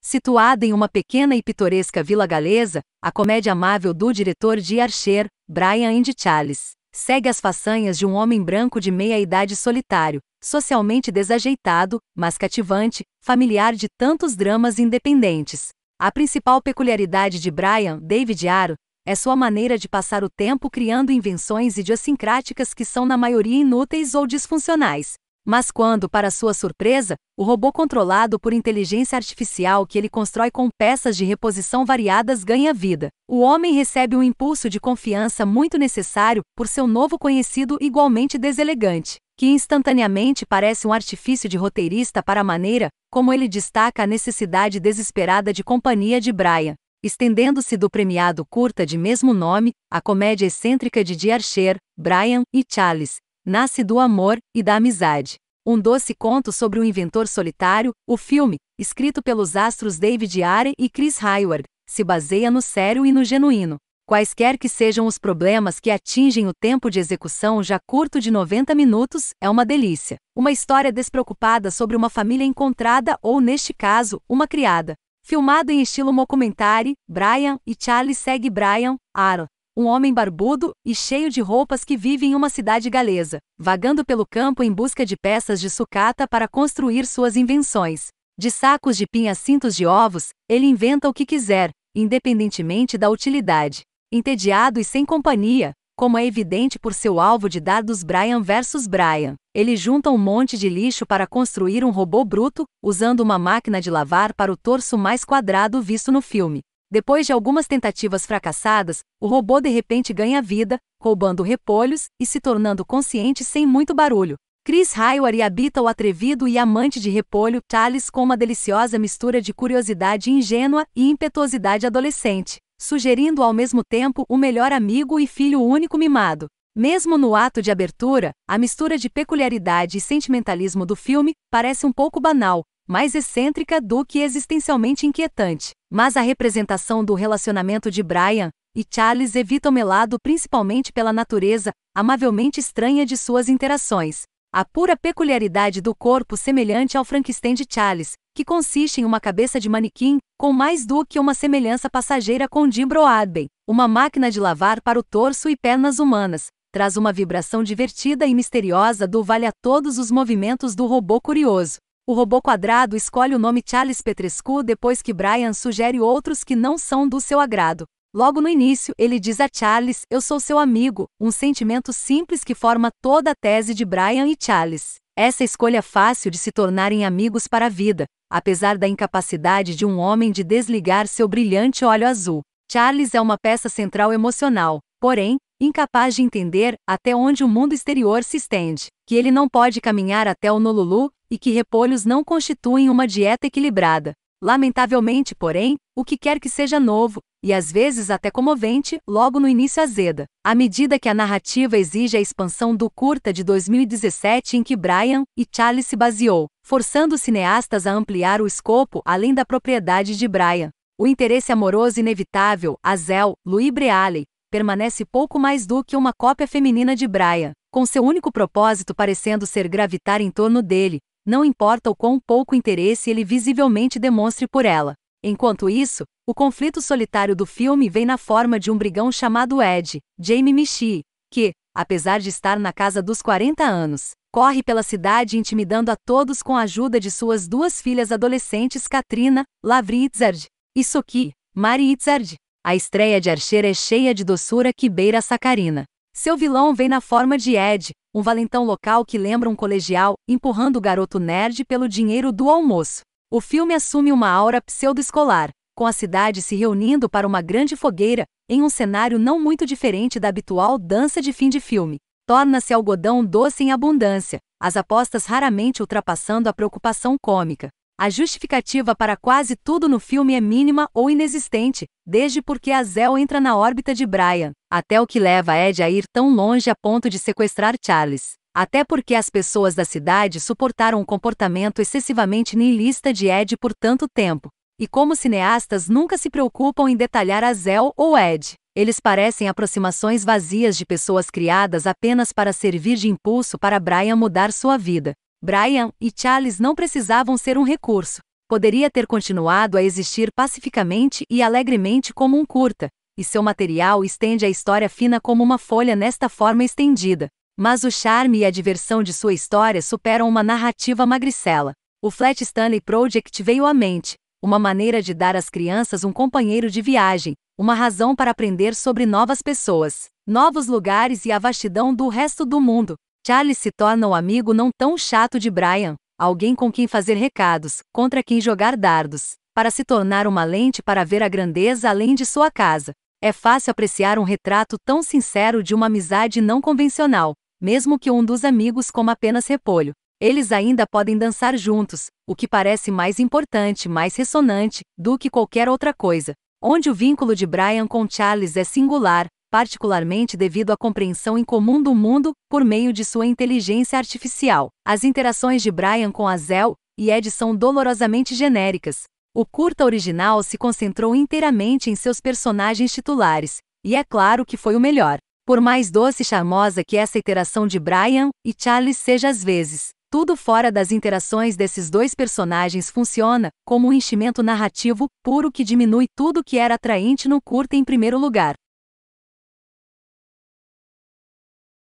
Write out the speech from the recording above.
Situada em uma pequena e pitoresca vila galesa, a comédia amável do diretor de Archer, Brian de Charles, segue as façanhas de um homem branco de meia-idade solitário, socialmente desajeitado, mas cativante, familiar de tantos dramas independentes. A principal peculiaridade de Brian, David Aro, é sua maneira de passar o tempo criando invenções idiosincráticas que são na maioria inúteis ou disfuncionais. Mas quando, para sua surpresa, o robô controlado por inteligência artificial que ele constrói com peças de reposição variadas ganha vida, o homem recebe um impulso de confiança muito necessário por seu novo conhecido igualmente deselegante, que instantaneamente parece um artifício de roteirista para a maneira como ele destaca a necessidade desesperada de companhia de Brian. Estendendo-se do premiado curta de mesmo nome, a comédia excêntrica de Archer, Brian e Charles, nasce do amor e da amizade. Um doce conto sobre um inventor solitário, o filme, escrito pelos astros David Ayer e Chris Hayward, se baseia no sério e no genuíno. Quaisquer que sejam os problemas que atingem o tempo de execução já curto de 90 minutos, é uma delícia. Uma história despreocupada sobre uma família encontrada ou, neste caso, uma criada. Filmado em estilo mockumentary, Brian e Charlie segue Brian, Aro, um homem barbudo e cheio de roupas que vive em uma cidade galesa, vagando pelo campo em busca de peças de sucata para construir suas invenções. De sacos de pinha a cintos de ovos, ele inventa o que quiser, independentemente da utilidade. Entediado e sem companhia, como é evidente por seu alvo de dardos Brian versus Brian, ele junta um monte de lixo para construir um robô bruto, usando uma máquina de lavar para o torso mais quadrado visto no filme. Depois de algumas tentativas fracassadas, o robô de repente ganha vida, roubando repolhos e se tornando consciente sem muito barulho. Chris Hayward habita o atrevido e amante de repolho Charles com uma deliciosa mistura de curiosidade ingênua e impetuosidade adolescente, sugerindo ao mesmo tempo o melhor amigo e filho único mimado. Mesmo no ato de abertura, a mistura de peculiaridade e sentimentalismo do filme parece um pouco banal, mais excêntrica do que existencialmente inquietante. Mas a representação do relacionamento de Brian e Charles evita o melado principalmente pela natureza amavelmente estranha de suas interações. A pura peculiaridade do corpo semelhante ao Frankenstein de Charles, que consiste em uma cabeça de manequim, com mais do que uma semelhança passageira com Jim Broadbent, uma máquina de lavar para o torso e pernas humanas, traz uma vibração divertida e misteriosa do vale a todos os movimentos do robô curioso. O robô quadrado escolhe o nome Charles Petrescu depois que Brian sugere outros que não são do seu agrado. Logo no início, ele diz a Charles, "Eu sou seu amigo", um sentimento simples que forma toda a tese de Brian e Charles. Essa escolha fácil de se tornarem amigos para a vida, apesar da incapacidade de um homem de desligar seu brilhante olho azul. Charles é uma peça central emocional, porém, incapaz de entender até onde o mundo exterior se estende, que ele não pode caminhar até o Honolulu, e que repolhos não constituem uma dieta equilibrada. Lamentavelmente, porém, o que quer que seja novo, e às vezes até comovente, logo no início azeda. À medida que a narrativa exige a expansão do curta de 2017 em que Brian e Charles se baseou, forçando os cineastas a ampliar o escopo além da propriedade de Brian. O interesse amoroso inevitável, Azel, Louis Brealey, permanece pouco mais do que uma cópia feminina de Brian, com seu único propósito parecendo ser gravitar em torno dele, não importa o quão pouco interesse ele visivelmente demonstre por ela. Enquanto isso, o conflito solitário do filme vem na forma de um brigão chamado Ed, Jamie Michie, que, apesar de estar na casa dos 40 anos, corre pela cidade intimidando a todos com a ajuda de suas duas filhas adolescentes Katrina, Lavrie Itzard, e Sophie, Mary Itzard. A estreia de Archer é cheia de doçura que beira a sacarina. Seu vilão vem na forma de Ed, um valentão local que lembra um colegial, empurrando o garoto nerd pelo dinheiro do almoço. O filme assume uma aura pseudo-escolar, com a cidade se reunindo para uma grande fogueira, em um cenário não muito diferente da habitual dança de fim de filme. Torna-se algodão doce em abundância, as apostas raramente ultrapassando a preocupação cômica. A justificativa para quase tudo no filme é mínima ou inexistente, desde porque Azel entra na órbita de Brian, até o que leva Ed a ir tão longe a ponto de sequestrar Charles. Até porque as pessoas da cidade suportaram o comportamento excessivamente nihilista de Ed por tanto tempo. E como cineastas nunca se preocupam em detalhar Azel ou Ed, eles parecem aproximações vazias de pessoas criadas apenas para servir de impulso para Brian mudar sua vida. Brian e Charles não precisavam ser um recurso. Poderia ter continuado a existir pacificamente e alegremente como um curta, e seu material estende a história fina como uma folha nesta forma estendida. Mas o charme e a diversão de sua história superam uma narrativa magricela. O Flat Stanley Project veio à mente, uma maneira de dar às crianças um companheiro de viagem, uma razão para aprender sobre novas pessoas, novos lugares e a vastidão do resto do mundo. Charlie se torna o amigo não tão chato de Brian, alguém com quem fazer recados, contra quem jogar dardos, para se tornar uma lente para ver a grandeza além de sua casa. É fácil apreciar um retrato tão sincero de uma amizade não convencional, mesmo que um dos amigos coma apenas repolho. Eles ainda podem dançar juntos, o que parece mais importante, mais ressonante, do que qualquer outra coisa. Onde o vínculo de Brian com Charles é singular, particularmente devido à compreensão em comum do mundo, por meio de sua inteligência artificial. As interações de Brian com Hazel e Ed são dolorosamente genéricas. O curta original se concentrou inteiramente em seus personagens titulares, e é claro que foi o melhor. Por mais doce e charmosa que essa interação de Brian e Charles seja às vezes, tudo fora das interações desses dois personagens funciona como um enchimento narrativo puro que diminui tudo que era atraente no curta em primeiro lugar.